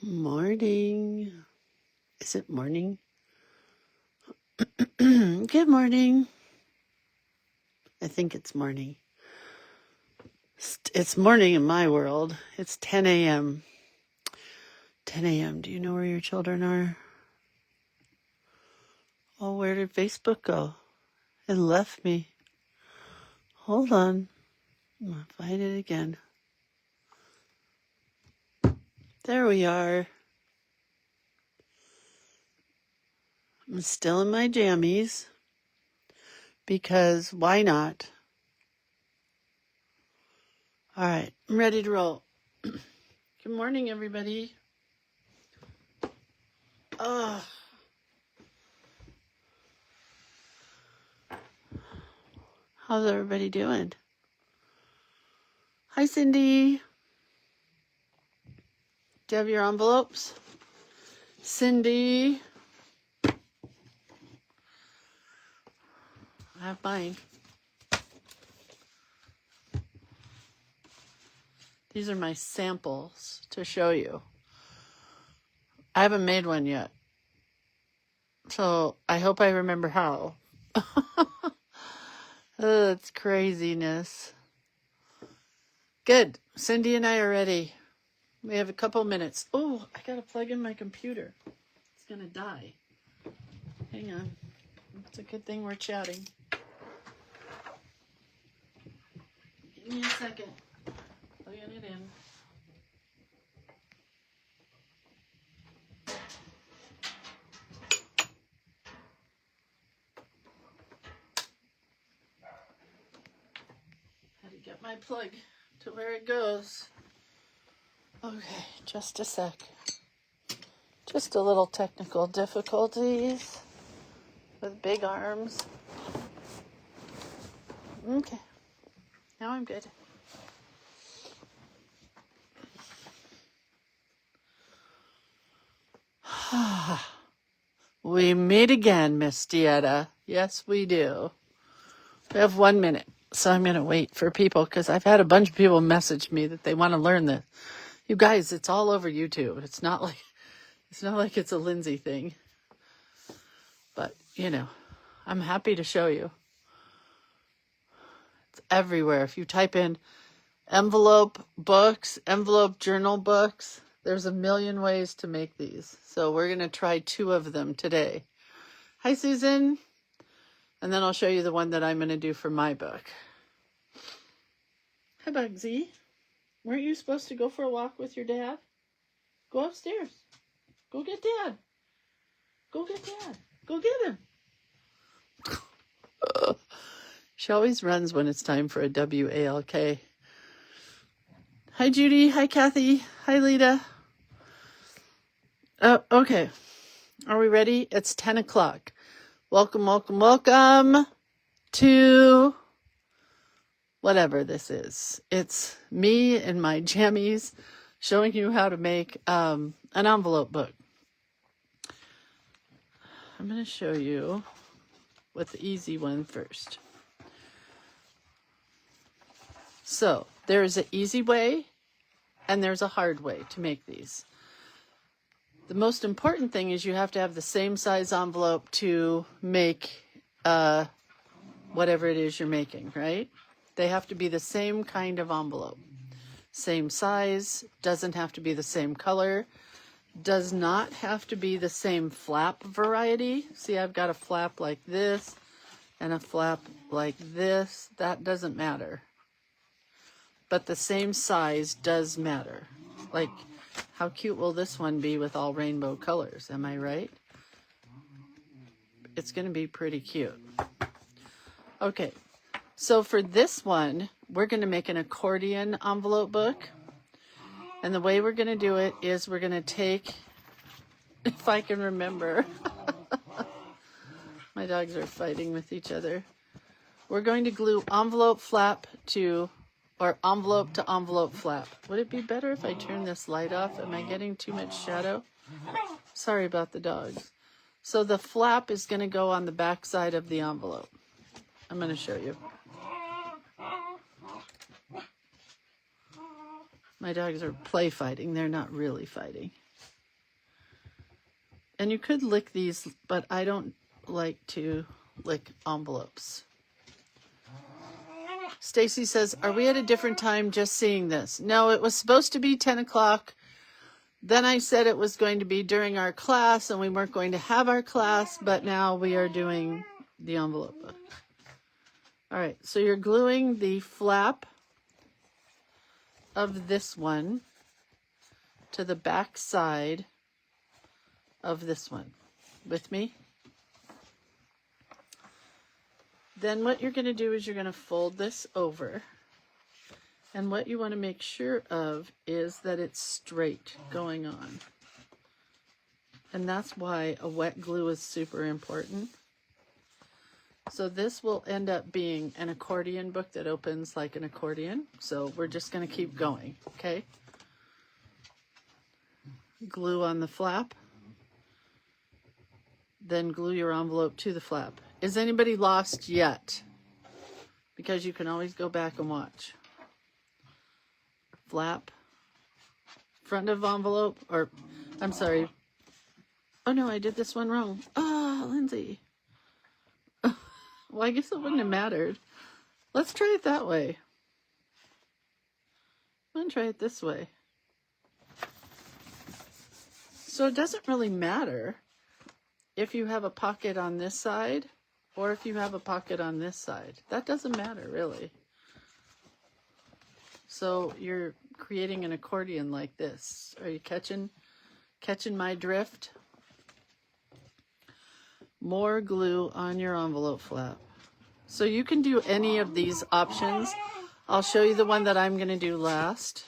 Morning. Is it morning? Good morning. I think it's morning. It's morning in my world. It's 10 a.m. 10 a.m. Do you know where your children are? Oh, where did Facebook go? It left me. Hold on. I'm going to find it again. There we are. I'm still in my jammies because why not? All right, I'm ready to roll. Good morning, everybody. Oh, how's everybody doing? Hi, Cindy. Do you have your envelopes? Cindy. I have mine. These are my samples to show you. I haven't made one yet. So I hope I remember how. It's craziness. Good. Cindy and I are ready. We have a couple minutes. Oh, I gotta plug in my computer. It's gonna die. Hang on. It's a good thing we're chatting. Give me a second. Plugging it in. Had to get my plug to where it goes. Okay, just a sec. Just a little technical difficulties with big arms. Okay, now I'm good. We meet again, Miss Dieta. Yes, we do. We have 1 minute, so I'm going to wait for people because I've had a bunch of people message me that they want to learn this. You guys, it's all over YouTube. It's not like it's a Lindsay thing. But, I'm happy to show you. It's everywhere. If you type in envelope books, envelope journal books, there's a million ways to make these. So we're going to try 2 of them today. Hi, Susan. And then I'll show you the one that I'm going to do for my book. Hi, Bugsy. Weren't you supposed to go for a walk with your dad? Go upstairs. Go get Dad. Go get Dad. Go get him. She always runs when it's time for a WALK. Hi, Judy. Hi, Kathy. Hi, Lita. Oh, okay. Are we ready? It's 10 o'clock. Welcome, welcome, welcome to whatever this is. It's me and my jammies showing you how to make an envelope book. I'm going to show you with the easy one first. So there's an easy way and there's a hard way to make these. The most important thing is you have to have the same size envelope to make whatever it is you're making, right? They have to be the same kind of envelope. Same size, doesn't have to be the same color, does not have to be the same flap variety. See, I've got a flap like this and a flap like this. That doesn't matter. But the same size does matter. Like, how cute will this one be with all rainbow colors? Am I right? It's going to be pretty cute. Okay, so for this one, we're going to make an accordion envelope book. And the way we're going to do it is we're going to take, if I can remember, my dogs are fighting with each other. We're going to glue envelope flap to, or envelope to envelope flap. Would it be better if I turn this light off? Am I getting too much shadow? Sorry about the dogs. So the flap is going to go on the back side of the envelope. I'm going to show you. My dogs are play fighting. They're not really fighting. And you could lick these, but I don't like to lick envelopes. Stacy says, are we at a different time just seeing this? No, it was supposed to be 10 o'clock. Then I said it was going to be during our class, and we weren't going to have our class, but now we are doing the envelope book. All right, so you're gluing the flap of this one to the back side of this one. With me? Then what you're going to do is you're going to fold this over. And what you want to make sure of is that it's straight going on. And that's why a wet glue is super important. So this will end up being an accordion book that opens like an accordion. So we're just going to keep going, okay? Glue on the flap. Then glue your envelope to the flap. Is anybody lost yet? Because you can always go back and watch. Flap, front of envelope, or I'm sorry. Oh no, I did this one wrong. Ah, Lindsay. Well, I guess it wouldn't have mattered. Let's try it that way. I'm going to try it this way. So it doesn't really matter if you have a pocket on this side or if you have a pocket on this side. That doesn't matter, really. So you're creating an accordion like this. Are you catching my drift? More glue on your envelope flap. So you can do any of these options. I'll show you the one that I'm going to do last.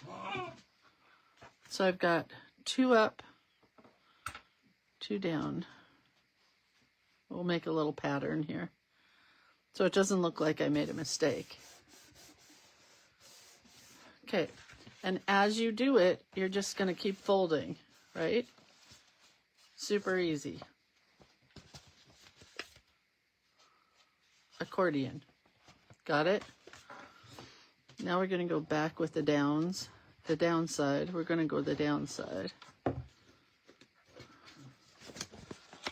So I've got 2 up, 2 down. We'll make a little pattern here so it doesn't look like I made a mistake. Okay, and as you do it, you're just going to keep folding, right? Super easy. Accordion. Got it? Now we're going to go back with the downs. The downside. We're going to go the downside.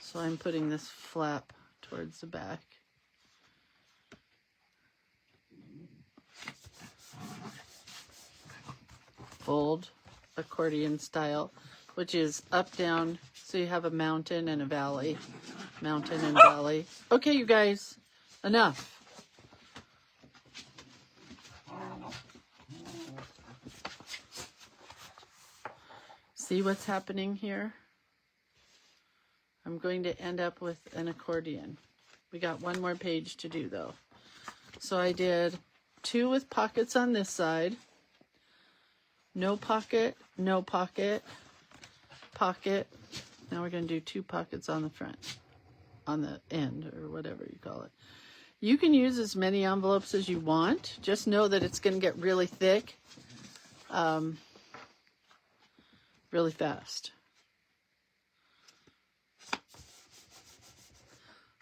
So I'm putting this flap towards the back. Fold, accordion style, which is up, down, so you have a mountain and a valley. Mountain and valley. Okay, you guys, enough. See what's happening here? I'm going to end up with an accordion. We got one more page to do though. So I did 2 with pockets on this side. No pocket, no pocket, pocket. Now we're going to do 2 pockets on the front, on the end, or whatever you call it. You can use as many envelopes as you want. Just know that it's going to get really thick really fast.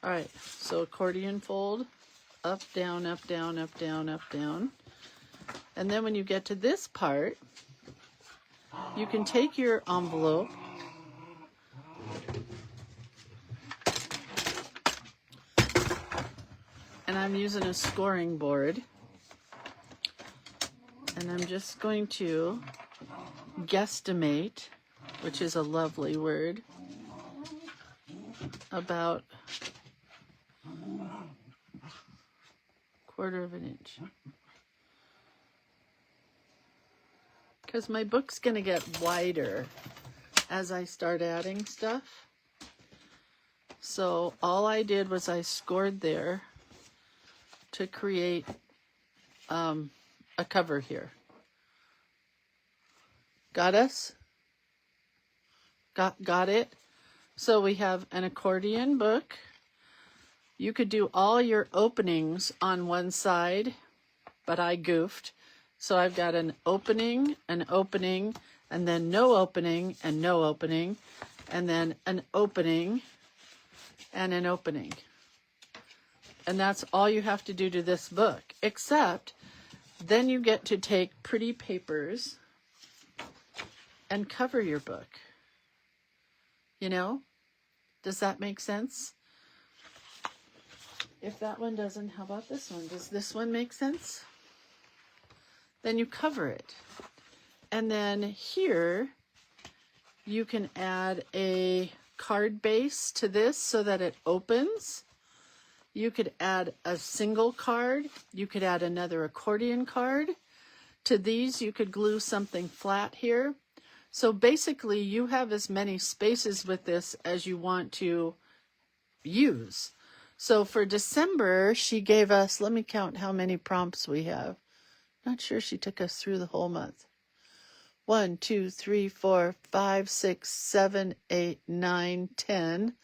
All right, so accordion fold, up, down, up, down, up, down, up, down. And then when you get to this part, you can take your envelope and I'm using a scoring board, and I'm just going to guesstimate, which is a lovely word, about 1/4 of an inch. Because my book's going to get wider as I start adding stuff. So all I did was I scored there to create a cover here. Got us? Got it? So we have an accordion book. You could do all your openings on one side, but I goofed. So I've got an opening, and then no opening, and no opening, and then an opening, and an opening. And that's all you have to do to this book, except then you get to take pretty papers and cover your book. You know? Does that make sense? If that one doesn't, how about this one? Does this one make sense? Then you cover it. And then here, you can add a card base to this so that it opens. You could add a single card. You could add another accordion card. To these, you could glue something flat here. So basically, you have as many spaces with this as you want to use. So for December, she gave us, let me count how many prompts we have. Not sure she took us through the whole month. 1, 2, 3, 4, 5, 6, 7, 8, 9, 10,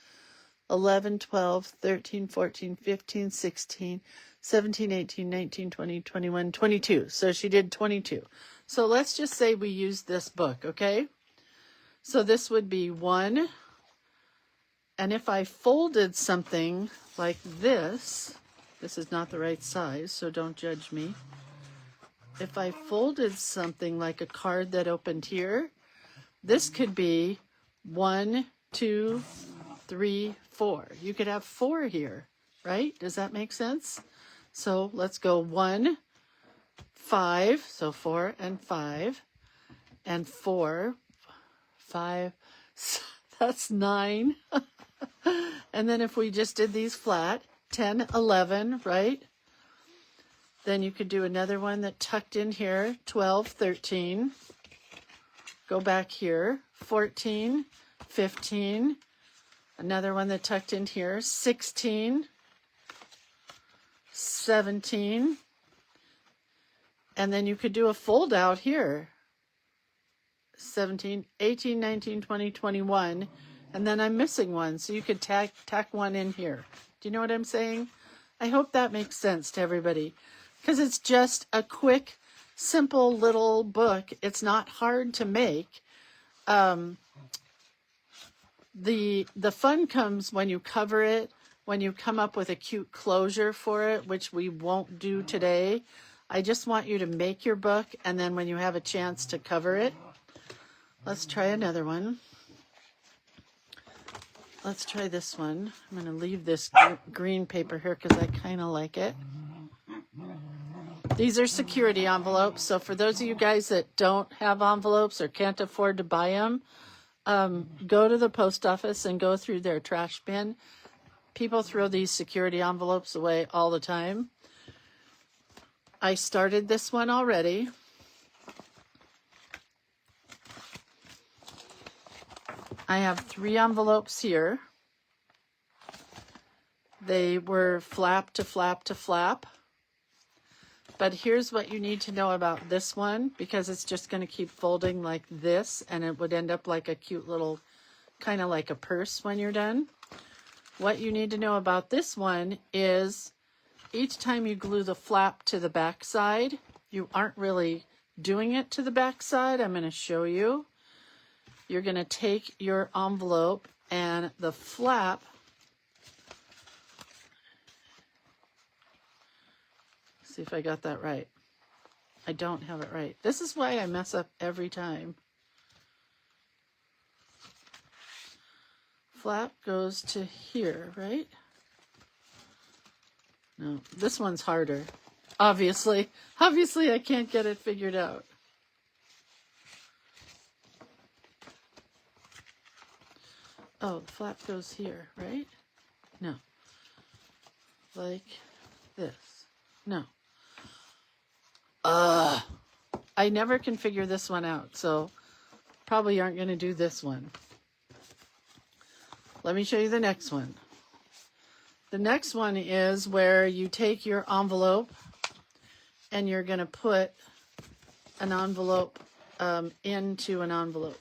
11, 12, 13, 14, 15, 16, 17, 18, 19, 20, 21, 22. So she did 22. So let's just say we used this book, okay? So this would be 1. And if I folded something like this is not the right size, so don't judge me. If I folded something like a card that opened here, this could be 1, 2, 3, 4. You could have 4 here, right? Does that make sense? So let's go 1, 5, so 4 and 5, and 4, 5, that's 9. And then if we just did these flat, 10, 11, right? Then you could do another one that tucked in here, 12, 13. Go back here, 14, 15. Another one that tucked in here, 16, 17. And then you could do a fold out here, 17, 18, 19, 20, 21. And then I'm missing one, so you could tack one in here. Do you know what I'm saying? I hope that makes sense to everybody. Because it's just a quick, simple little book. It's not hard to make. The fun comes when you cover it, when you come up with a cute closure for it, which we won't do today. I just want you to make your book, and then when you have a chance to cover it. Let's try another one. Let's try this one. I'm going to leave this green paper here because I kind of like it. These are security envelopes. So for those of you guys that don't have envelopes or can't afford to buy them, go to the post office and go through their trash bin. People throw these security envelopes away all the time. I started this one already. I have 3 envelopes here. They were flap to flap to flap. But here's what you need to know about this one, because it's just going to keep folding like this, and it would end up like a cute little, kind of like a purse when you're done. What you need to know about this one is each time you glue the flap to the back side, you aren't really doing it to the back side. I'm going to show you. You're going to take your envelope and the flap, see if I got that right. I don't have it right. This is why I mess up every time. Flap goes to here, right? No, this one's harder. Obviously I can't get it figured out. Oh, the flap goes here, right? No. Like this. No. I never can figure this one out, so probably aren't going to do this one. Let me show you the next one. The next one is where you take your envelope and you're going to put an envelope into an envelope.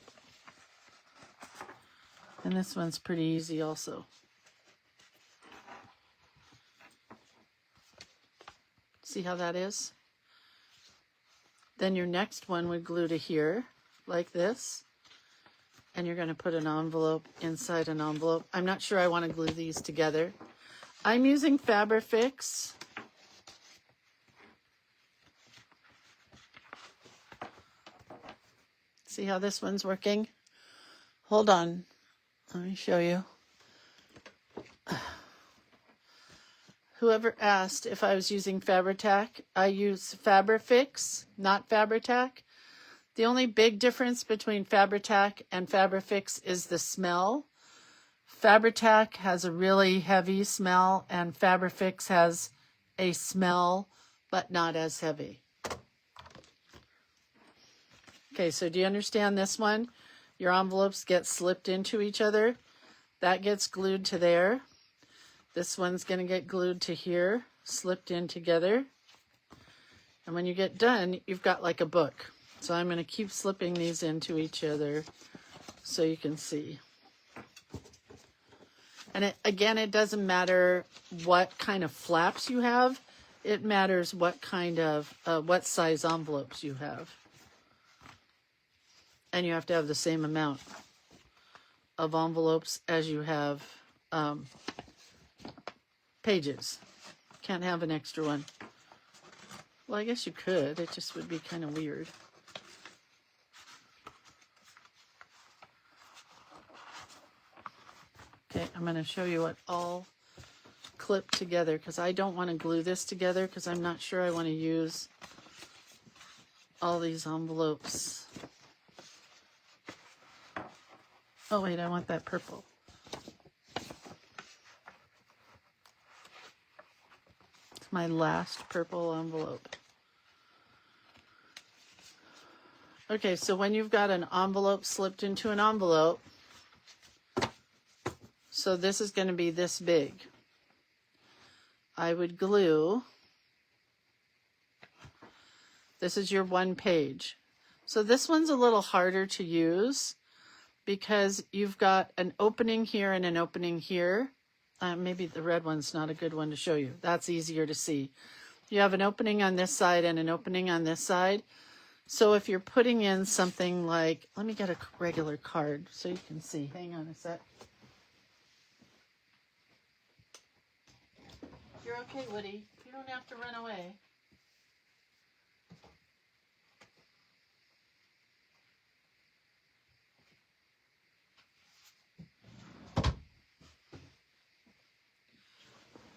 And this one's pretty easy also. See how that is? Then your next one would glue to here, like this. And you're going to put an envelope inside an envelope. I'm not sure I want to glue these together. I'm using Fabrifix. See how this one's working? Hold on. Let me show you. whoever asked if I was using Fabri-Tac, I use Fabri-Fix, not Fabri-Tac. The only big difference between Fabri-Tac and Fabri-Fix is the smell. Fabri-Tac has a really heavy smell, and Fabri-Fix has a smell, but not as heavy. Okay, so do you understand this one? Your envelopes get slipped into each other. That gets glued to there. This one's going to get glued to here, slipped in together. And when you get done, you've got like a book. So I'm going to keep slipping these into each other so you can see. And again, it doesn't matter what kind of flaps you have. It matters what kind of, what size envelopes you have. And you have to have the same amount of envelopes as you have pages. Can't have an extra one. Well, I guess you could. It just would be kind of weird. Okay, I'm going to show you what all clipped together because I don't want to glue this together because I'm not sure I want to use all these envelopes. Oh wait, I want that purple. It's my last purple envelope. Okay, so when you've got an envelope slipped into an envelope, so this is going to be this big. I would glue, this is your one page. So this one's a little harder to use because you've got an opening here and an opening here. Maybe the red one's not a good one to show you. That's easier to see. You have an opening on this side and an opening on this side. So if you're putting in something like, let me get a regular card so you can see. Hang on a sec. You're okay, Woody. You don't have to run away.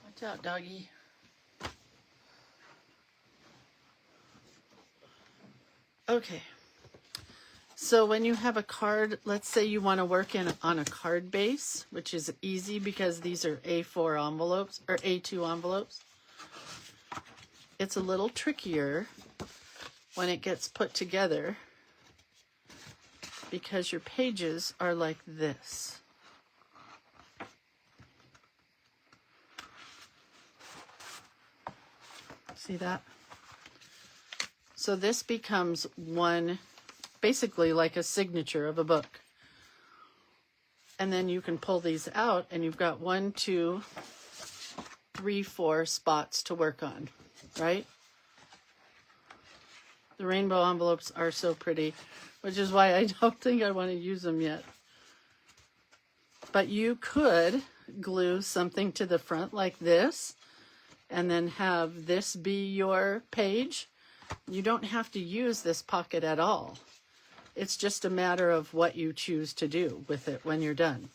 Watch out, doggy. Okay. So when you have a card, let's say you want to work on a card base, which is easy because these are A4 envelopes or A2 envelopes. It's a little trickier when it gets put together because your pages are like this. See that? So this becomes one, basically like a signature of a book. And then you can pull these out and you've got 1, 2, 3, 4 spots to work on, right? The rainbow envelopes are so pretty, which is why I don't think I want to use them yet. But you could glue something to the front like this and then have this be your page. You don't have to use this pocket at all. It's just a matter of what you choose to do with it when you're done.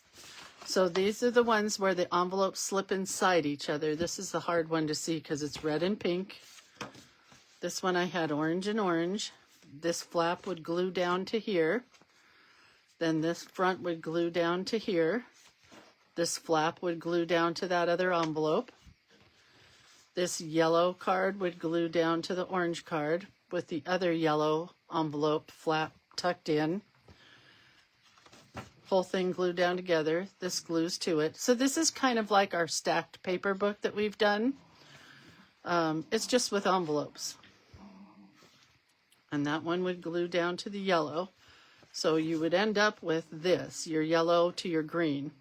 So these are the ones where the envelopes slip inside each other. This is the hard one to see because it's red and pink. This one I had orange and orange. This flap would glue down to here. Then this front would glue down to here. This flap would glue down to that other envelope. This yellow card would glue down to the orange card with the other yellow envelope flap tucked in. Whole thing glued down together. This glues to it. So this is kind of like our stacked paper book that we've done. It's just with envelopes. And that one would glue down to the yellow. So you would end up with this, your yellow to your green.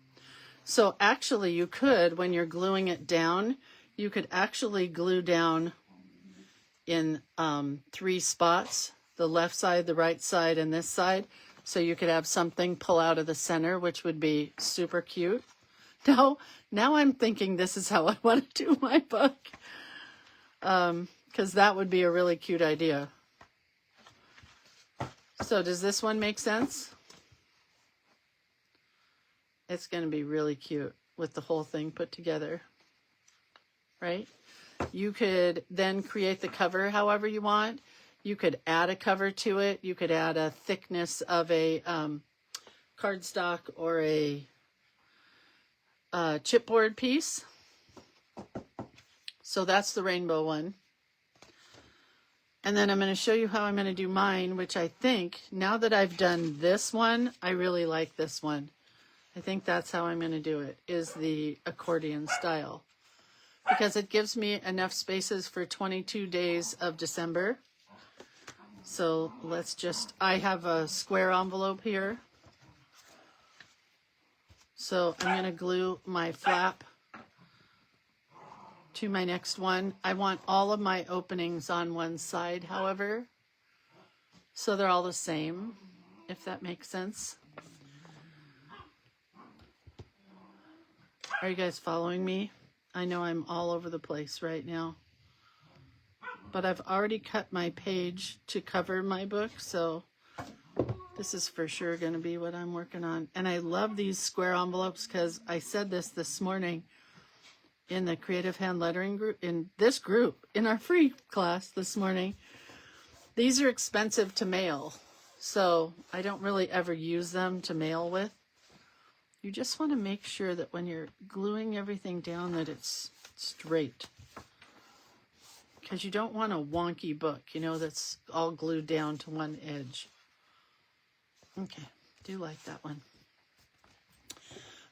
So actually you could, when you're gluing it down, you could actually glue down in 3 spots, the left side, the right side, and this side. So you could have something pull out of the center, which would be super cute. Now I'm thinking this is how I want to do my book. Because that would be a really cute idea. So does this one make sense? It's going to be really cute with the whole thing put together. right? You could then create the cover however you want. You could add a cover to it. You could add a thickness of a cardstock or a chipboard piece. So that's the rainbow one. And then I'm going to show you how I'm going to do mine, which I think, now that I've done this one, I really like this one. I think that's how I'm going to do it, is the accordion style. Because it gives me enough spaces for 22 days of December. So let's just, I have a square envelope here. So I'm going to glue my flap to my next one. I want all of my openings on one side, however, so they're all the same, if that makes sense. Are you guys following me? I know I'm all over the place right now, but I've already cut my page to cover my book, so this is for sure going to be what I'm working on. And I love these square envelopes because I said this morning in the Creative Hand Lettering group, in this group, in our free class this morning. These are expensive to mail, so I don't really ever use them to mail with. You just want to make sure that when you're gluing everything down that it's straight. Because you don't want a wonky book, you know, that's all glued down to one edge. Okay, do like that one.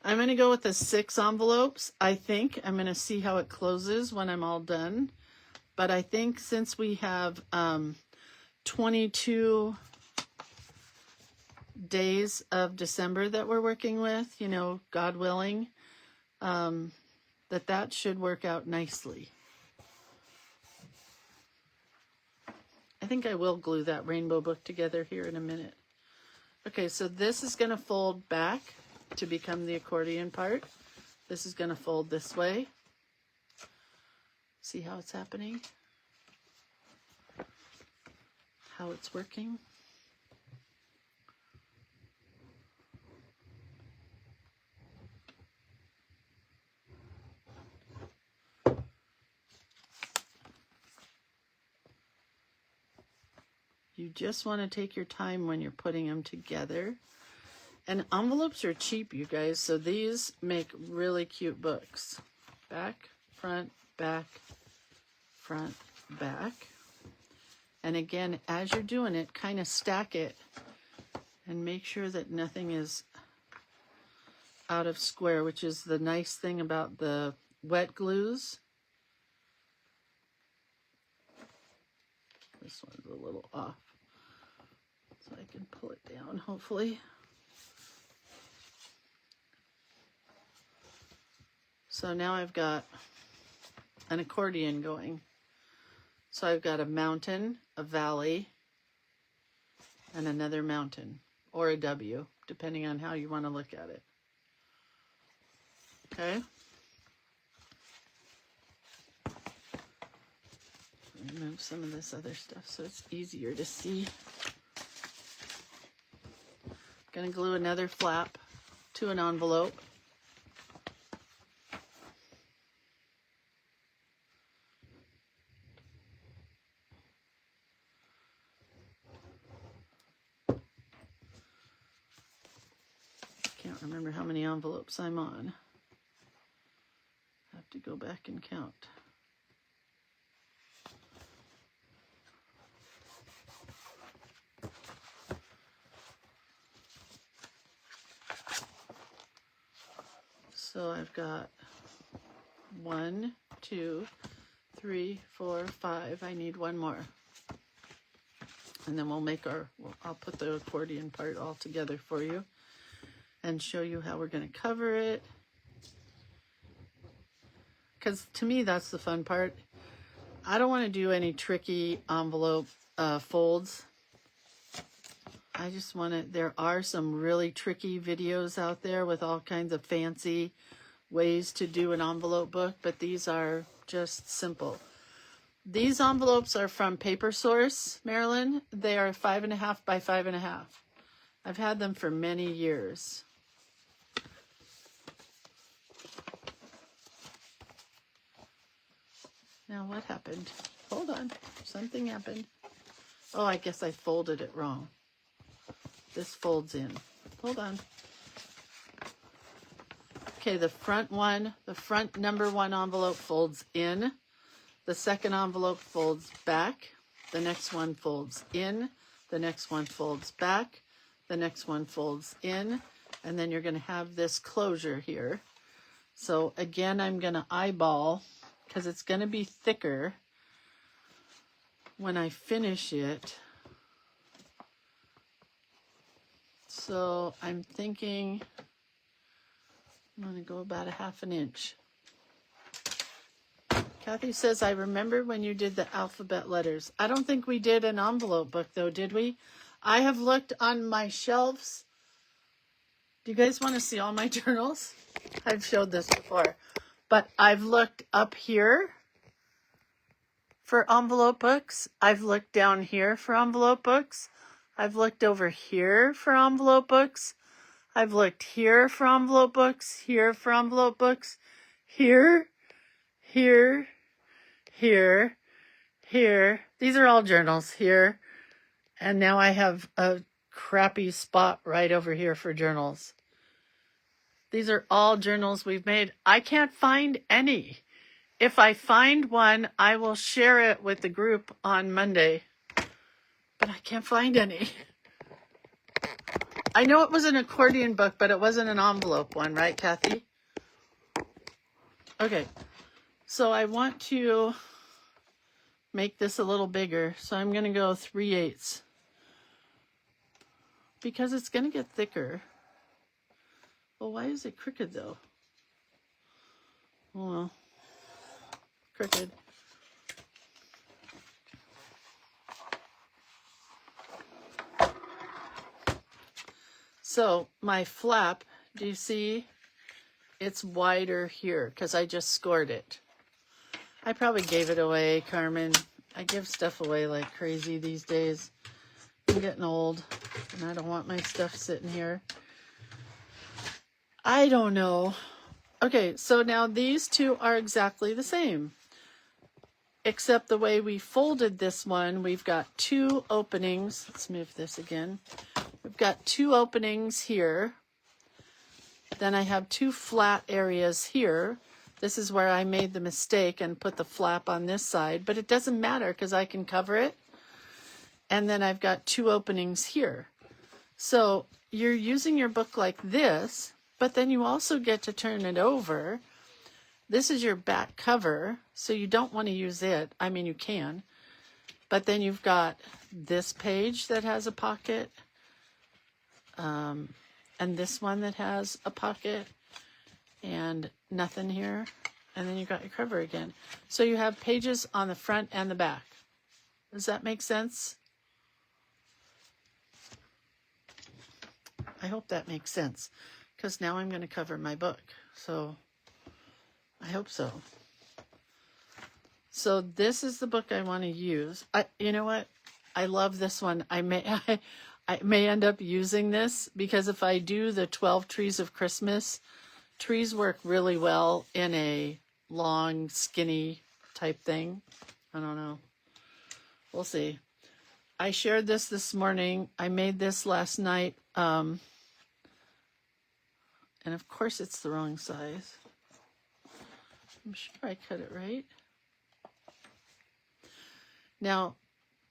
I'm going to go with the 6 envelopes. I think I'm going to see how it closes when I'm all done. But I think since we have 22 days of December that we're working with, you know, God willing, that should work out nicely. I think I will glue that rainbow book together here in a minute. Okay, so this is going to fold back to become the accordion part. This is going to fold this way. See how it's happening? How it's working? You just want to take your time when you're putting them together. And envelopes are cheap, you guys, so these make really cute books. Back, front, back, front, back. And again, as you're doing it, kind of stack it and make sure that nothing is out of square, which is the nice thing about the wet glues. This one's a little off, so I can pull it down, hopefully. So now I've got an accordion going. So I've got a mountain, a valley, and another mountain, or a W, depending on how you want to look at it. Okay? Remove some of this other stuff so it's easier to see. Gonna glue another flap to an envelope. Can't remember how many envelopes I'm on. I have to go back and count. So I've got 1, 2, 3, 4, 5. I need one more. And then we'll make I'll put the accordion part all together for you and show you how we're going to cover it. Because to me, that's the fun part. I don't want to do any tricky envelope folds. I just want to, there are some really tricky videos out there with all kinds of fancy ways to do an envelope book, but these are just simple. These envelopes are from Paper Source, Maryland. They are 5.5 by 5.5. I've had them for many years. Now what happened? Hold on. Something happened. Oh, I guess I folded it wrong. This folds in. Hold on. Okay, the front number one envelope folds in. The second envelope folds back. The next one folds in. The next one folds back. The next one folds in. And then you're going to have this closure here. So again, I'm going to eyeball because it's going to be thicker when I finish it. So I'm thinking I'm going to go about a 1/2 inch. Kathy says, I remember when you did the alphabet letters. I don't think we did an envelope book though, did we? I have looked on my shelves. Do you guys want to see all my journals? I've showed this before, but I've looked up here for envelope books. I've looked down here for envelope books. I've looked over here for envelope books. I've looked here for envelope books, here for envelope books, here, here, here, here. These are all journals here. And now I have a crappy spot right over here for journals. These are all journals we've made. I can't find any. If I find one, I will share it with the group on Monday. But I can't find any. I know it was an accordion book, but it wasn't an envelope one, right, Kathy? Okay, so I want to make this a little bigger. So I'm going to go 3/8 because it's going to get thicker. Well, why is it crooked though? Oh, well, crooked. So my flap, do you see? It's wider here because I just scored it. I probably gave it away, Carmen. I give stuff away like crazy these days. I'm getting old and I don't want my stuff sitting here. I don't know. Okay, so now these two are exactly the same. Except the way we folded this one, we've got 2 openings. Let's move this again. We've got 2 openings here. Then I have 2 flat areas here. This is where I made the mistake and put the flap on this side, but it doesn't matter because I can cover it. And then I've got 2 openings here. So you're using your book like this, but then you also get to turn it over. This is your back cover, so you don't want to use it. I mean, you can. But then you've got this page that has a pocket, and this one that has a pocket, and nothing here. And then you've got your cover again. So you have pages on the front and the back. Does that make sense? I hope that makes sense, because now I'm going to cover my book. So I hope so. So this is the book I want to use. You know what? I love this one. I may end up using this because if I do the 12 Trees of Christmas, trees work really well in a long, skinny type thing. I don't know. We'll see. I shared this morning. I made this last night. And of course it's the wrong size. I'm sure I cut it right. Now,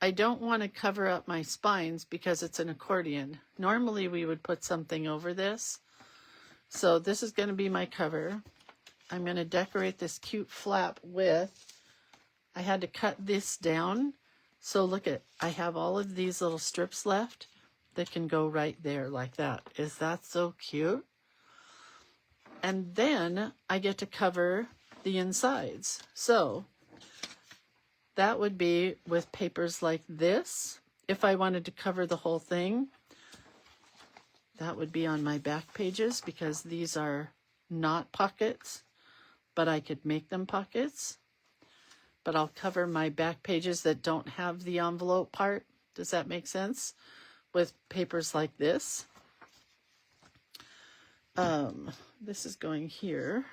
I don't want to cover up my spines because it's an accordion. Normally we would put something over this. So this is going to be my cover. I'm going to decorate this cute flap with, I had to cut this down. So look at, I have all of these little strips left that can go right there like that. Is that so cute? And then I get to cover the insides. So that would be with papers like this. If I wanted to cover the whole thing, that would be on my back pages because these are not pockets, but I could make them pockets. But I'll cover my back pages that don't have the envelope part. Does that make sense? With papers like this. This is going here.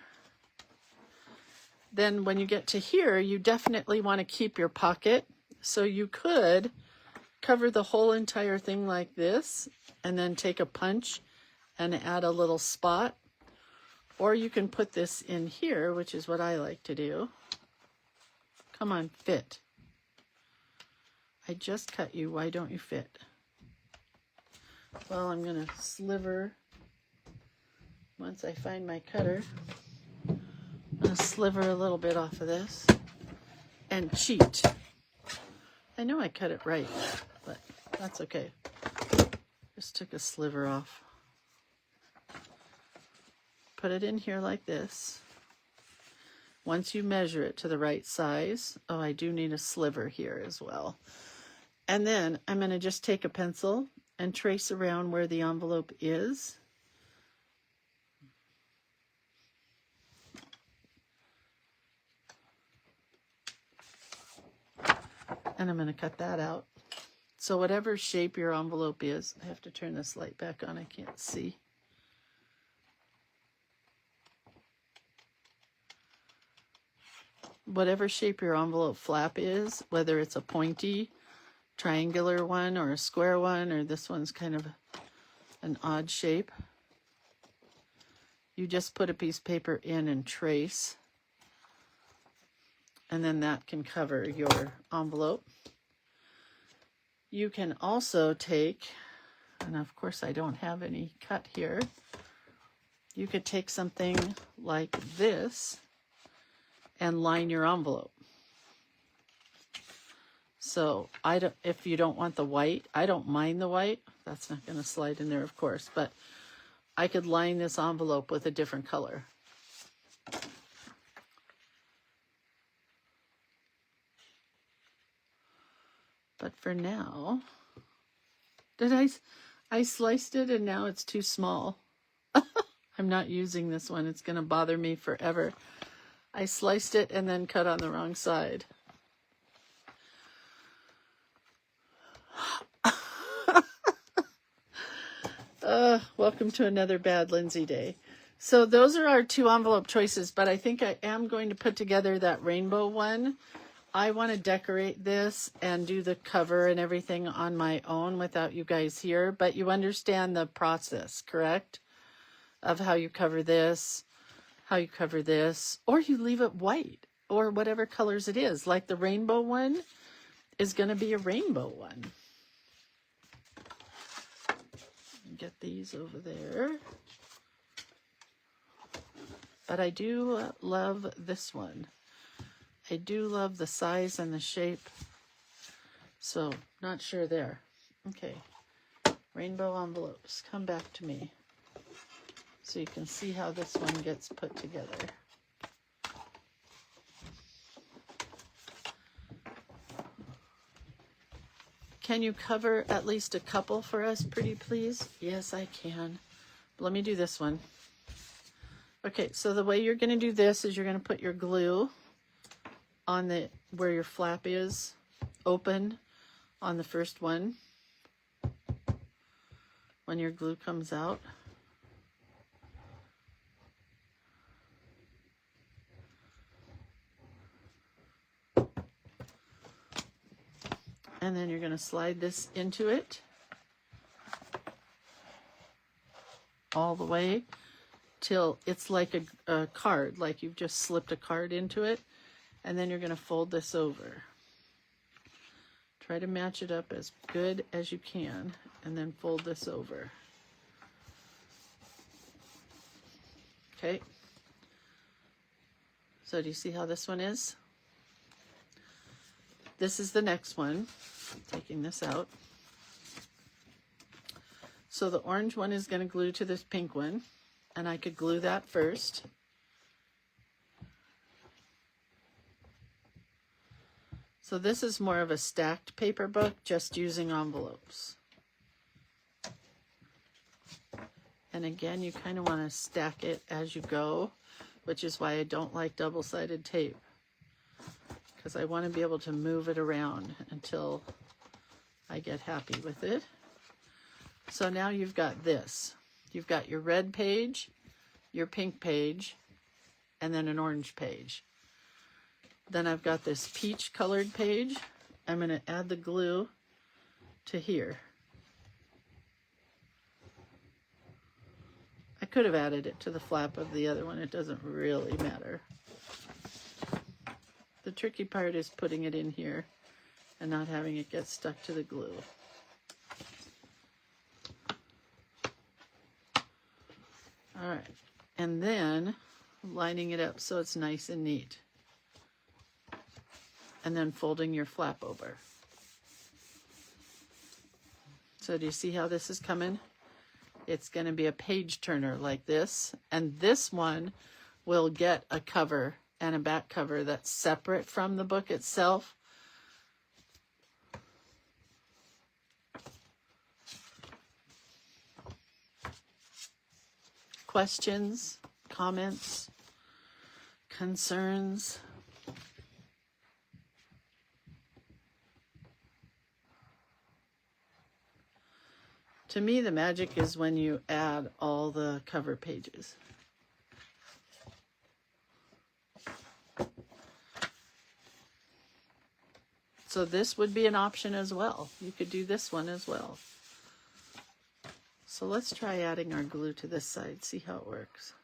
then when you get to here, you definitely want to keep your pocket. So you could cover the whole entire thing like this and then take a punch and add a little spot. Or you can put this in here, which is what I like to do. Come on, fit. I just cut you. Why don't you fit? Well, I'm going to sliver. Once I find my cutter, I'm going to sliver a little bit off of this and cheat. I know I cut it right, but that's okay. Just took a sliver off. Put it in here like this. Once you measure it to the right size, oh, I do need a sliver here as well. And then I'm going to just take a pencil and trace around where the envelope is. And I'm going to cut that out. So whatever shape your envelope is, I have to turn this light back on, I can't see. Whatever shape your envelope flap is, whether it's a pointy, triangular one or a square one, or this one's kind of an odd shape, you just put a piece of paper in and trace, and then that can cover your envelope. You can also take, and of course I don't have any cut here, you could take something like this and line your envelope. So if you don't want the white, I don't mind the white. That's not going to slide in there, of course, but I could line this envelope with a different color. But for now, I sliced it and now it's too small. I'm not using this one. It's going to bother me forever. I sliced it and then cut on the wrong side. Welcome to another Bad Lindsay day. So those are our two envelope choices, but I think I am going to put together that rainbow one. I want to decorate this and do the cover and everything on my own without you guys here, but you understand the process, correct? Of how you cover this, how you cover this, or you leave it white, or whatever colors it is. Like the rainbow one is going to be a rainbow one. Get these over there. But I do love this one. I do love the size and the shape. So, not sure there. Okay. Rainbow envelopes. Come back to me. So you can see how this one gets put together. Can you cover at least a couple for us, pretty please? Yes, I can. Let me do this one. Okay, so the way you're going to do this is you're going to put your glue on the where your flap is open on the first one when your glue comes out. And then you're going to slide this into it all the way till it's like a card, like you've just slipped a card into it. And then you're going to fold this over. Try to match it up as good as you can, and then fold this over. Okay. So do you see how this one is? This is the next one. Taking this out. So the orange one is going to glue to this pink one, and I could glue that first. So this is more of a stacked paper book, just using envelopes. And again, you kind of want to stack it as you go, which is why I don't like double-sided tape, because I want to be able to move it around until I get happy with it. So now you've got this. You've got your red page, your pink page, and then an orange page. Then I've got this peach colored page. I'm going to add the glue to here. I could have added it to the flap of the other one. It doesn't really matter. The tricky part is putting it in here and not having it get stuck to the glue. All right, and then lining it up so it's nice and neat. And then folding your flap over. So do you see how this is coming? It's going to be a page turner like this, and this one will get a cover and a back cover that's separate from the book itself. Questions, comments, concerns? To me, the magic is when you add all the cover pages. So this would be an option as well. You could do this one as well. So let's try adding our glue to this side, see how it works.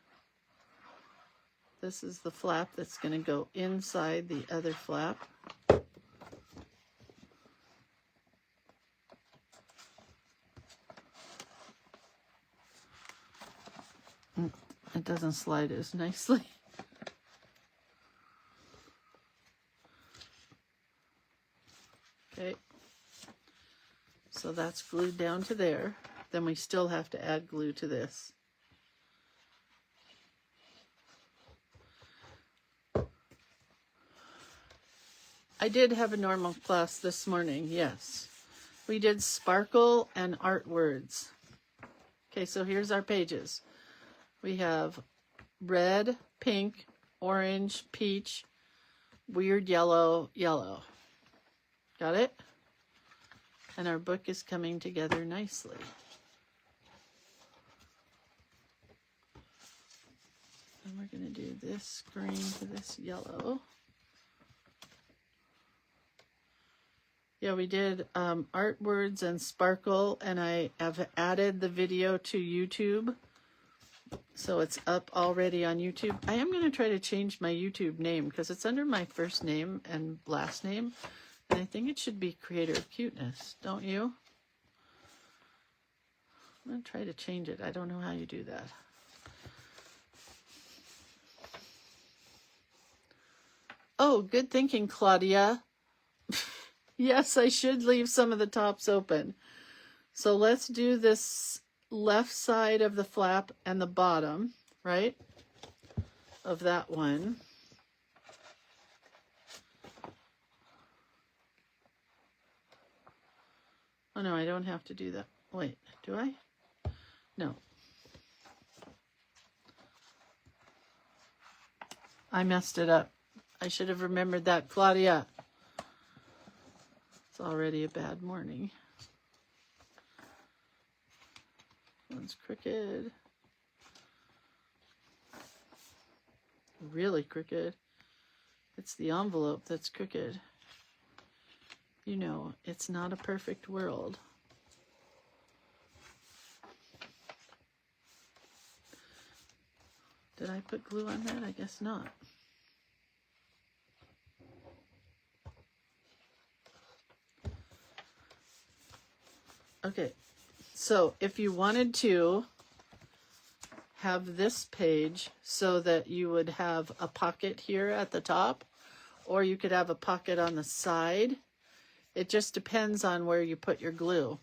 This is the flap that's going to go inside the other flap. It doesn't slide as nicely. Okay, so that's glued down to there. Then we still have to add glue to this. I did have a normal class this morning, yes. We did sparkle and art words. Okay, so here's our pages. We have red, pink, orange, peach, weird yellow, yellow. Got it? And our book is coming together nicely. And we're going to do this green to this yellow. Yeah, we did art words and sparkle, and I have added the video to YouTube. So it's up already on YouTube. I am going to try to change my YouTube name because it's under my first name and last name. And I think it should be Creator of Cuteness, don't you? I'm going to try to change it. I don't know how you do that. Oh, good thinking, Claudia. Yes, I should leave some of the tops open. So let's do this left side of the flap and the bottom, right, of that one. Oh, no, I don't have to do that. Wait, do I? No. I messed it up. I should have remembered that, Claudia. It's already a bad morning. One's crooked. Really crooked. It's the envelope that's crooked. You know, it's not a perfect world. Did I put glue on that? I guess not. Okay, so if you wanted to have this page so that you would have a pocket here at the top, or you could have a pocket on the side, it just depends on where you put your glue.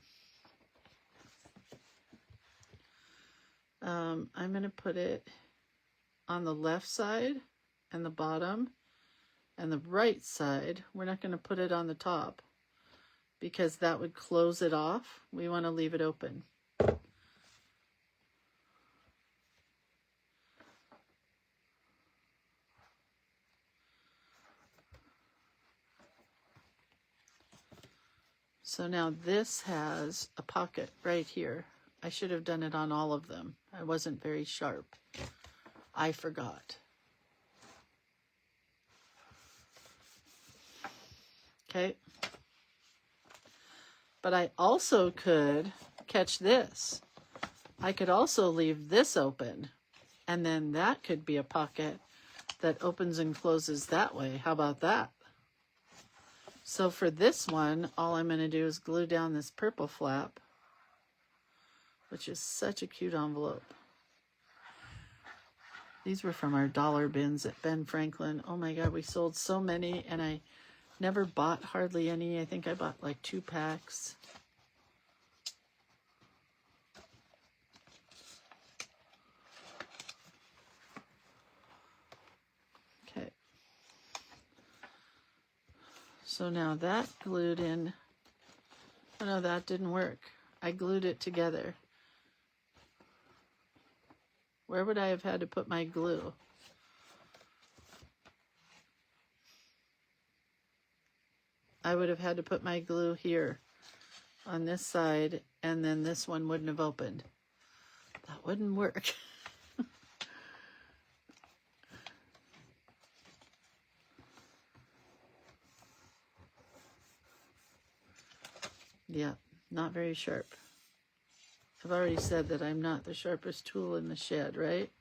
I'm going to put it on the left side and the bottom, and the right side. We're not going to put it on the top because that would close it off. We want to leave it open. So now this has a pocket right here. I should have done it on all of them. I wasn't very sharp. I forgot. Okay. But I also could catch this. I could also leave this open, and then that could be a pocket that opens and closes that way. How about that? So for this one, all I'm going to do is glue down this purple flap, which is such a cute envelope. These were from our dollar bins at Ben Franklin. Oh my God, we sold so many, and I never bought hardly any. I think I bought like 2 packs. Okay. So now that glued in. Oh no, that didn't work. I glued it together. Where would I have had to put my glue? I would have had to put my glue here on this side, and then this one wouldn't have opened. That wouldn't work. Yeah, not very sharp. I've already said that I'm not the sharpest tool in the shed, right?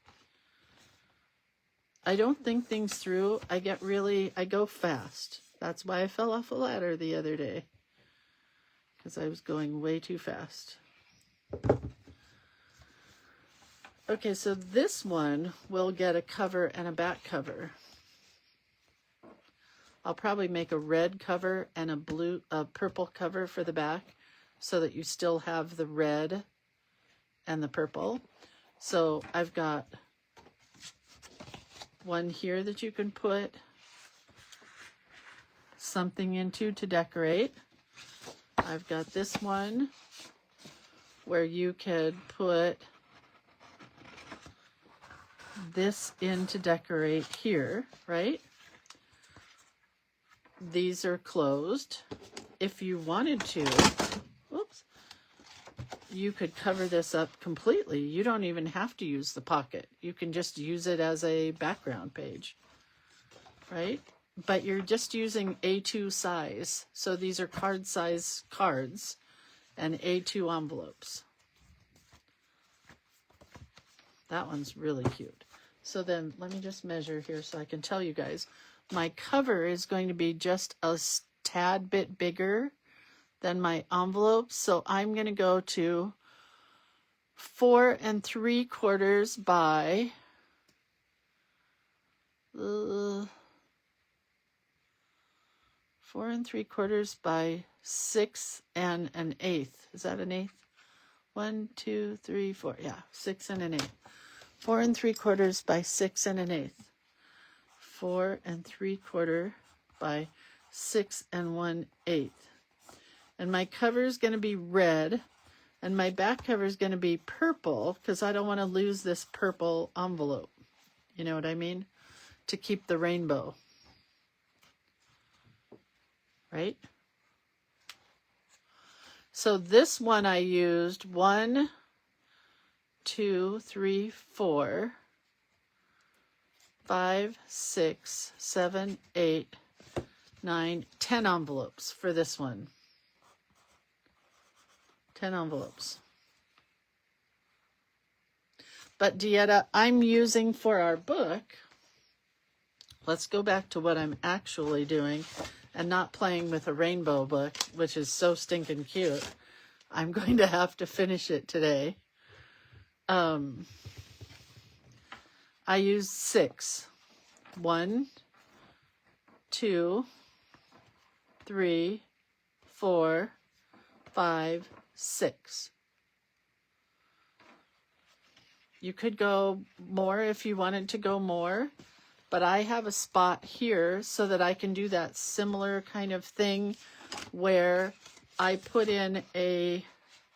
I don't think things through. I go fast. That's why I fell off a ladder the other day, because I was going way too fast. Okay, so this one will get a cover and a back cover. I'll probably make a red cover and a purple cover for the back, so that you still have the red and the purple. So I've got one here that you can put something into to decorate. I've got this one where you could put this in to decorate here, right? These are closed. If you wanted to, whoops, you could cover this up completely. You don't even have to use the pocket. You can just use it as a background page, right? But you're just using A2 size. So these are card size cards and A2 envelopes. That one's really cute. So then let me just measure here so I can tell you guys. My cover is going to be just a tad bit bigger than my envelope. So I'm going to go to 4 3/4 by 4 3/4 by 6 1/8. Is that an eighth? 1, 2, 3, 4. Yeah, 6 1/8. 4 3/4 by 6 1/8. 4 3/4 by 6 1/8. And my cover is going to be red, and my back cover is going to be purple, because I don't want to lose this purple envelope. You know what I mean? To keep the rainbow. Right? So this one I used 1, 2, 3, 4, 5, 6, 7, 8, 9, 10 envelopes for this one. 10 envelopes. But Dieta, I'm using for our book, let's go back to what I'm actually doing and not playing with a rainbow book, which is so stinking cute. I'm going to have to finish it today. I used 6. 1, 2, 3, 4, 5, 6. You could go more if you wanted to go more, but I have a spot here so that I can do that similar kind of thing where I put in a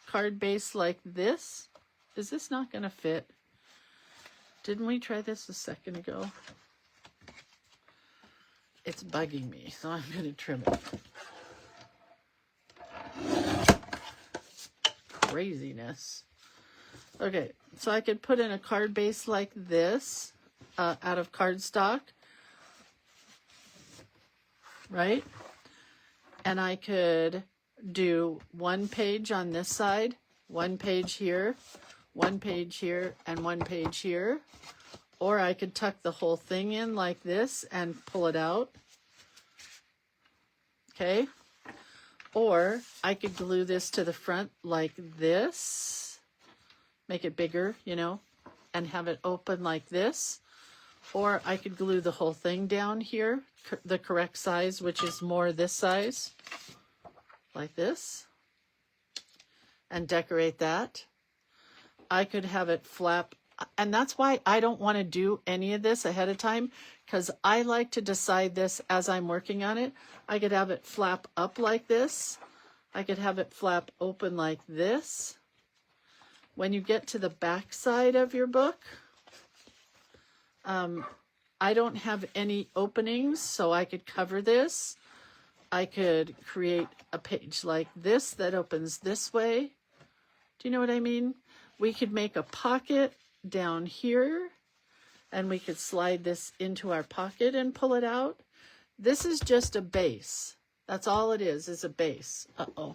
card base like this. Is this not going to fit? Didn't we try this a second ago? It's bugging me, so I'm going to trim it. Craziness. Okay, so I could put in a card base like this out of cardstock, right? And I could do one page on this side, one page here, one page here, and one page here. Or I could tuck the whole thing in like this and pull it out. Okay? Or I could glue this to the front like this. Make it bigger, you know, and have it open like this. Or I could glue the whole thing down here, the correct size, which is more this size, like this, and decorate that. I could have it flap, and that's why I don't want to do any of this ahead of time, because I like to decide this as I'm working on it. I could have it flap up like this. I could have it flap open like this. When you get to the back side of your book, I don't have any openings, so I could cover this. I could create a page like this that opens this way. Do you know what I mean? We could make a pocket down here, and we could slide this into our pocket and pull it out. This is just a base. That's all it is a base. Uh-oh,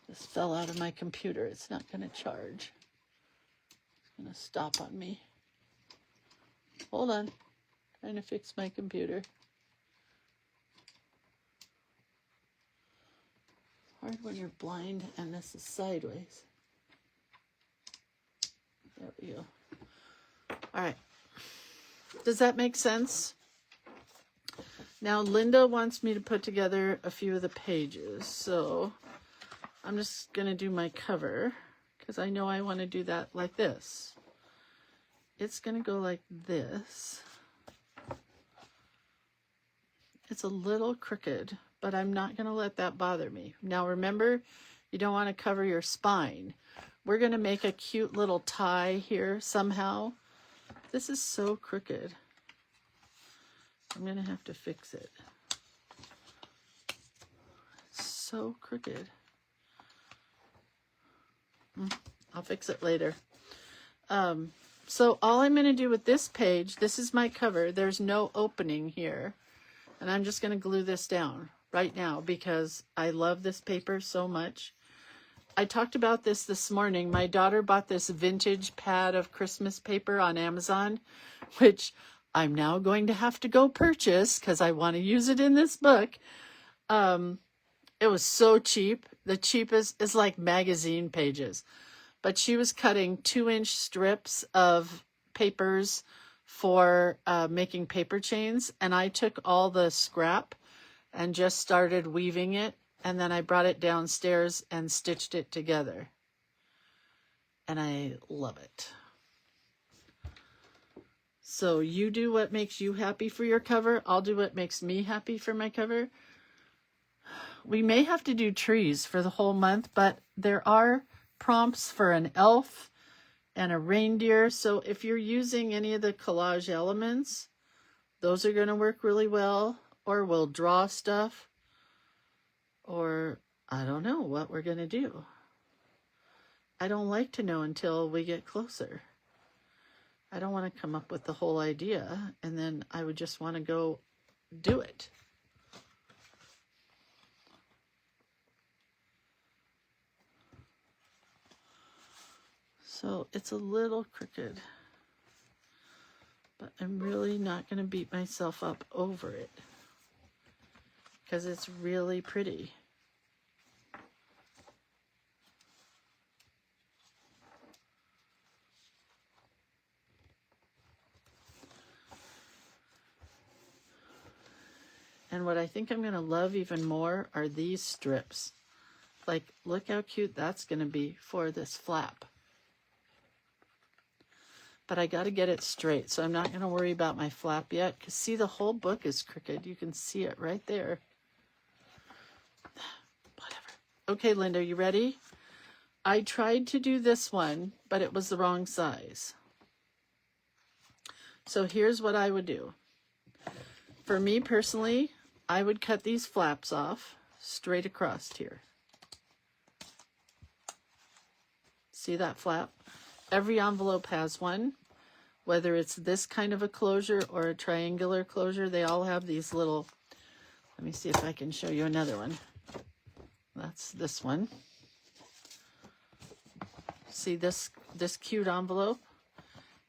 this fell out of my computer. It's not going to charge. It's going to stop on me. Hold on. Trying to fix my computer. Hard when you're blind and this is sideways. There we go. All right. Does that make sense? Now Linda wants me to put together a few of the pages, so I'm just going to do my cover because I know I want to do that like this. It's going to go like this. It's a little crooked, but I'm not going to let that bother me. Now remember, you don't want to cover your spine. We're going to make a cute little tie here somehow. This is so crooked. I'm going to have to fix it. It's so crooked. I'll fix it later. So all I'm going to do with this page, this is my cover. There's no opening here. And I'm just going to glue this down right now because I love this paper so much. I talked about this morning. My daughter bought this vintage pad of Christmas paper on Amazon, which I'm now going to have to go purchase because I want to use it in this book. It was so cheap. The cheapest is like magazine pages. But she was cutting 2-inch strips of papers for making paper chains, and I took all the scrap and just started weaving it, and then I brought it downstairs and stitched it together, and I love it. So you do what makes you happy for your cover. I'll do what makes me happy for my cover. We may have to do trees for the whole month, but there are prompts for an elf and a reindeer. So if you're using any of the collage elements, those are going to work really well. Or we'll draw stuff. Or I don't know what we're going to do. I don't like to know until we get closer. I don't want to come up with the whole idea and then I would just want to go do it. So it's a little crooked, but I'm really not going to beat myself up over it because it's really pretty. And what I think I'm going to love even more are these strips. Like, look how cute that's going to be for this flap. But I got to get it straight, so I'm not going to worry about my flap yet. Because see, the whole book is crooked. You can see it right there. Whatever. Okay, Linda, you ready? I tried to do this one, but it was the wrong size. So here's what I would do. For me personally, I would cut these flaps off straight across here. See that flap? Every envelope has one. Whether it's this kind of a closure or a triangular closure, they all have these little, let me see if I can show you another one. That's this one. See this cute envelope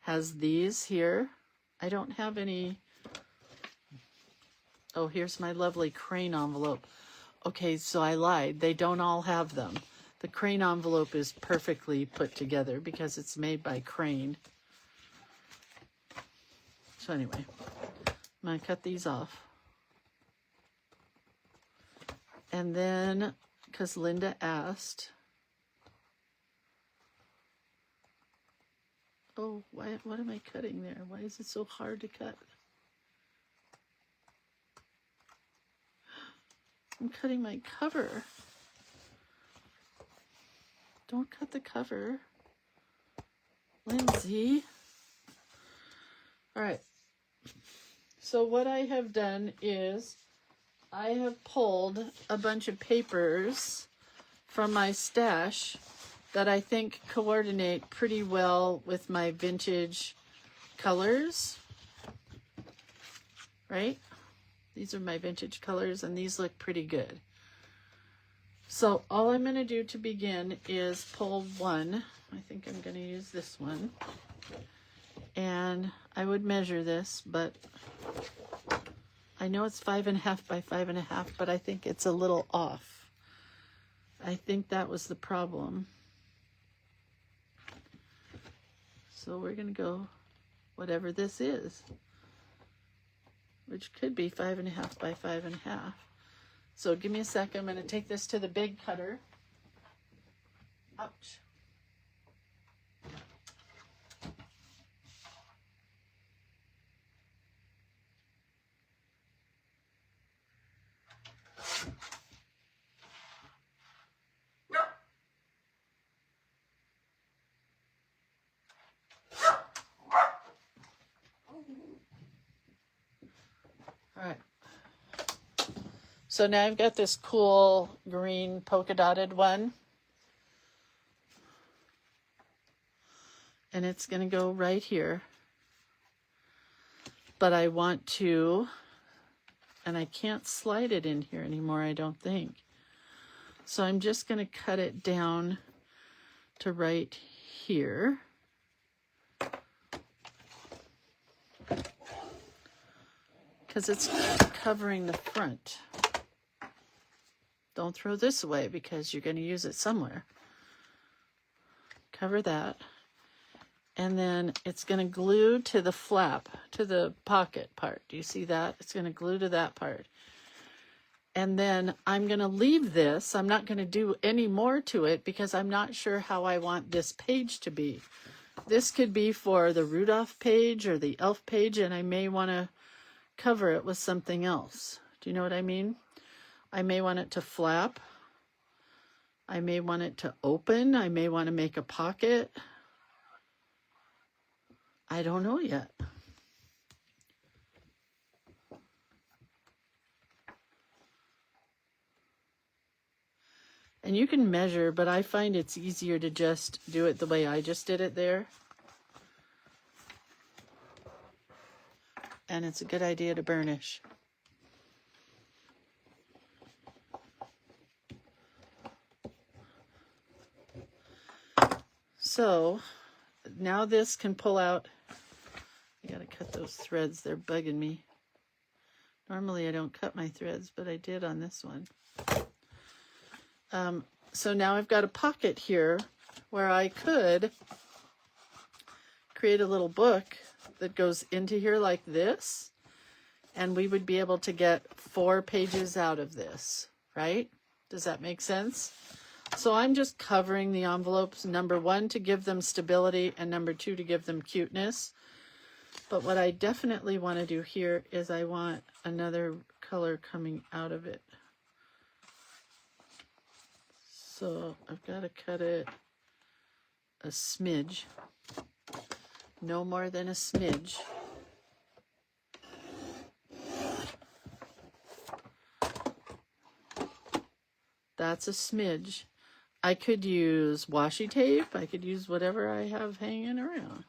has these here. I don't have any. Oh, here's my lovely Crane envelope. Okay, so I lied. They don't all have them. The Crane envelope is perfectly put together because it's made by Crane. So anyway, I'm going to cut these off. And then, because Linda asked, oh, what am I cutting there? Why is it so hard to cut? I'm cutting my cover. Don't cut the cover, Lindsay. All right. So what I have done is I have pulled a bunch of papers from my stash that I think coordinate pretty well with my vintage colors, right? These are my vintage colors, and these look pretty good. So all I'm going to do to begin is pull one. I think I'm going to use this one. And I would measure this, but I know it's 5.5 by 5.5, but I think it's a little off. I think that was the problem. So we're going to go whatever this is, which could be 5.5 by 5.5. So give me a second. I'm going to take this to the big cutter. Ouch. All right. So now I've got this cool green polka dotted one. And it's going to go right here. But I want to, and I can't slide it in here anymore, I don't think. So I'm just going to cut it down to right here. Because it's covering the front. Don't throw this away because you're going to use it somewhere. Cover that. And then it's going to glue to the flap, to the pocket part. Do you see that? It's going to glue to that part. And then I'm going to leave this. I'm not going to do any more to it because I'm not sure how I want this page to be. This could be for the Rudolph page or the elf page, and I may want to cover it with something else. Do you know what I mean? I may want it to flap. I may want it to open. I may want to make a pocket. I don't know yet. And you can measure, but I find it's easier to just do it the way I just did it there. And it's a good idea to burnish. So now this can pull out. I gotta cut those threads, they're bugging me. Normally I don't cut my threads, but I did on this one. So now I've got a pocket here where I could create a little book that goes into here like this, and we would be able to get 4 pages out of this, right? Does that make sense? So I'm just covering the envelopes, number 1, to give them stability, and number 2, to give them cuteness. But what I definitely want to do here is I want another color coming out of it. So I've got to cut it a smidge, no more than a smidge. That's a smidge. I could use washi tape. I could use whatever I have hanging around.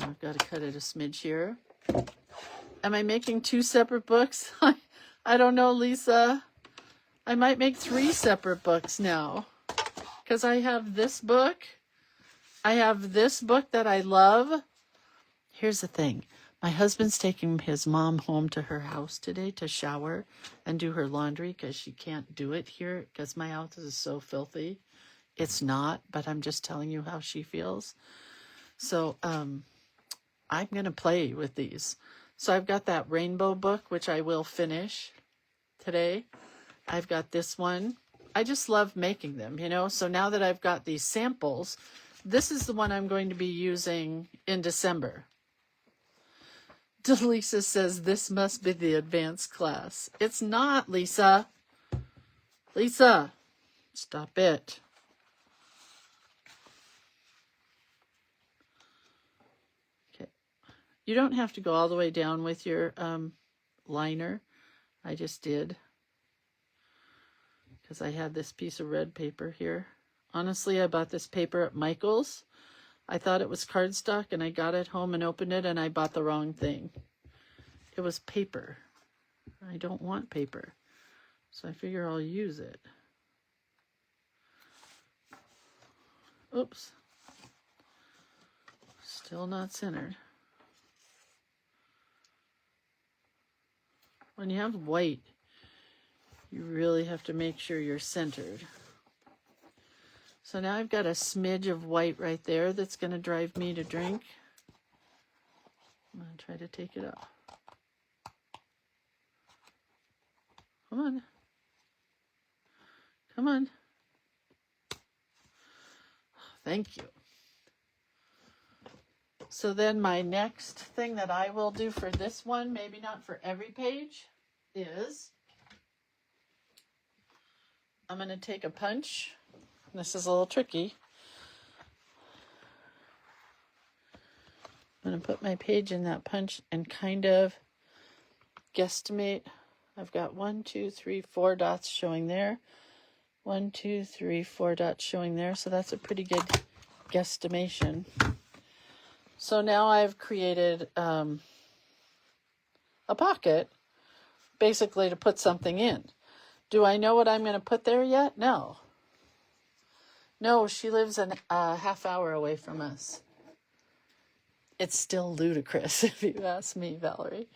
I've got to cut it a smidge here. Am I making 2 separate books? I don't know, Lisa. I might make 3 separate books now. Because I have this book. I have this book that I love. Here's the thing. My husband's taking his mom home to her house today to shower and do her laundry because she can't do it here because my house is so filthy. It's not, but I'm just telling you how she feels. So I'm going to play with these. So I've got that rainbow book, which I will finish today. I've got this one. I just love making them, you know. So now that I've got these samples, this is the one I'm going to be using in December. Lisa says, this must be the advanced class. It's not, Lisa. Lisa, stop it. Okay. You don't have to go all the way down with your liner. I just did. Because I had this piece of red paper here. Honestly, I bought this paper at Michael's. I thought it was cardstock, and I got it home and opened it, and I bought the wrong thing. It was paper. I don't want paper. So I figure I'll use it. Oops. Still not centered. When you have white, you really have to make sure you're centered. So now I've got a smidge of white right there that's going to drive me to drink. I'm going to try to take it off. Come on. Come on. Thank you. So then my next thing that I will do for this one, maybe not for every page, is I'm going to take a punch. This is a little tricky. I'm going to put my page in that punch and kind of guesstimate. I've got 1, 2, 3, 4 dots showing there. 1, 2, 3, 4 dots showing there. So that's a pretty good guesstimation. So now I've created a pocket, basically to put something in. Do I know what I'm going to put there yet? No. No, she lives a half hour away from us. It's still ludicrous, if you ask me, Valerie.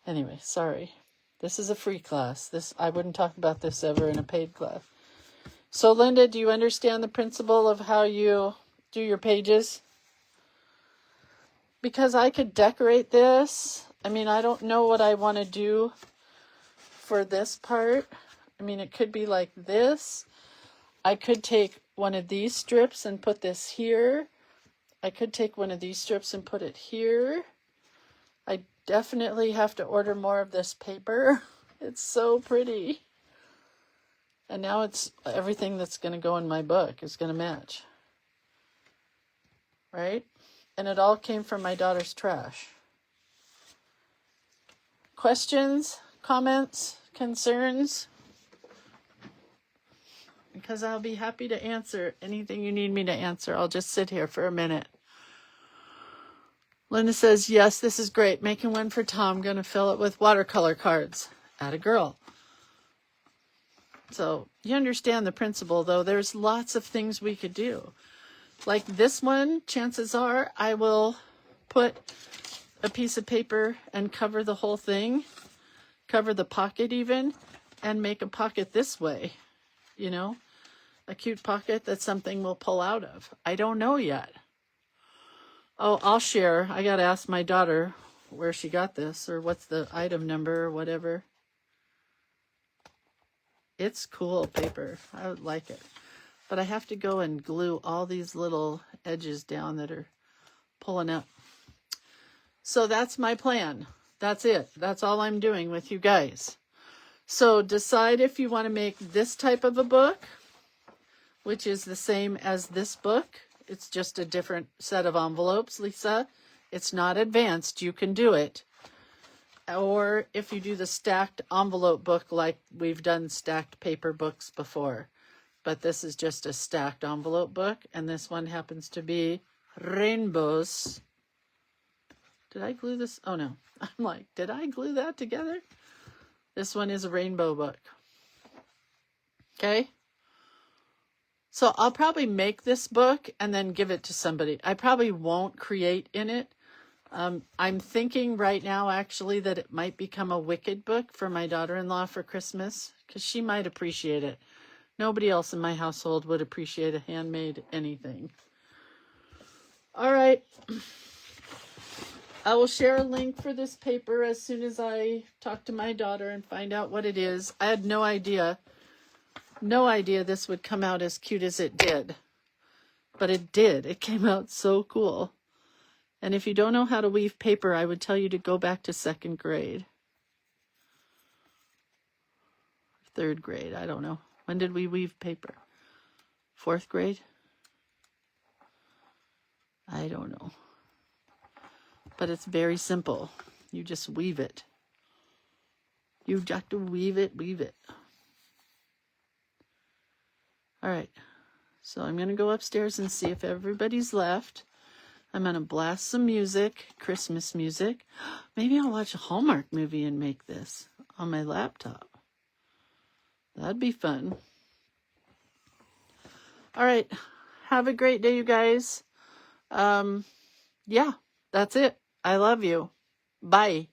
Anyway, sorry. This is a free class. I wouldn't talk about this ever in a paid class. So, Linda, do you understand the principle of how you do your pages? Because I could decorate this. I mean, I don't know what I want to do for this part. I mean, it could be like this. I could take one of these strips and put this here. I could take one of these strips and put it here. I definitely have to order more of this paper. It's so pretty. And now it's everything that's going to go in my book is going to match. Right? And it all came from my daughter's trash. Questions, comments, concerns? Because I'll be happy to answer anything you need me to answer. I'll just sit here for a minute. Linda says, yes, this is great. Making one for Tom. Going to fill it with watercolor cards. Atta girl. So you understand the principle, though. There's lots of things we could do. Like this one, chances are I will put a piece of paper and cover the whole thing. Cover the pocket even. And make a pocket this way. You know, a cute pocket that something will pull out of. I don't know yet. Oh, I'll share. I got to ask my daughter where she got this or what's the item number or whatever. It's cool paper. I would like it. But I have to go and glue all these little edges down that are pulling up. So that's my plan. That's it. That's all I'm doing with you guys. So decide if you want to make this type of a book, which is the same as this book. It's just a different set of envelopes, Lisa. It's not advanced. You can do it. Or if you do the stacked envelope book like we've done stacked paper books before. But this is just a stacked envelope book. And this one happens to be rainbows. Did I glue this? Oh no. I'm like, did I glue that together? This one is a rainbow book. Okay. So I'll probably make this book and then give it to somebody. I probably won't create in it. I'm thinking right now, actually, that it might become a Wicked book for my daughter-in-law for Christmas, because she might appreciate it. Nobody else in my household would appreciate a handmade anything. All right. I will share a link for this paper as soon as I talk to my daughter and find out what it is. I had no idea this would come out as cute as it did. But it did. It came out so cool. And if you don't know how to weave paper, I would tell you to go back to 2nd grade. 3rd grade, I don't know. When did we weave paper? 4th grade? I don't know. But it's very simple. You just weave it. You have to weave it, weave it. All right. So I'm going to go upstairs and see if everybody's left. I'm going to blast some music, Christmas music. Maybe I'll watch a Hallmark movie and make this on my laptop. That'd be fun. All right. Have a great day, you guys. Yeah, that's it. I love you. Bye.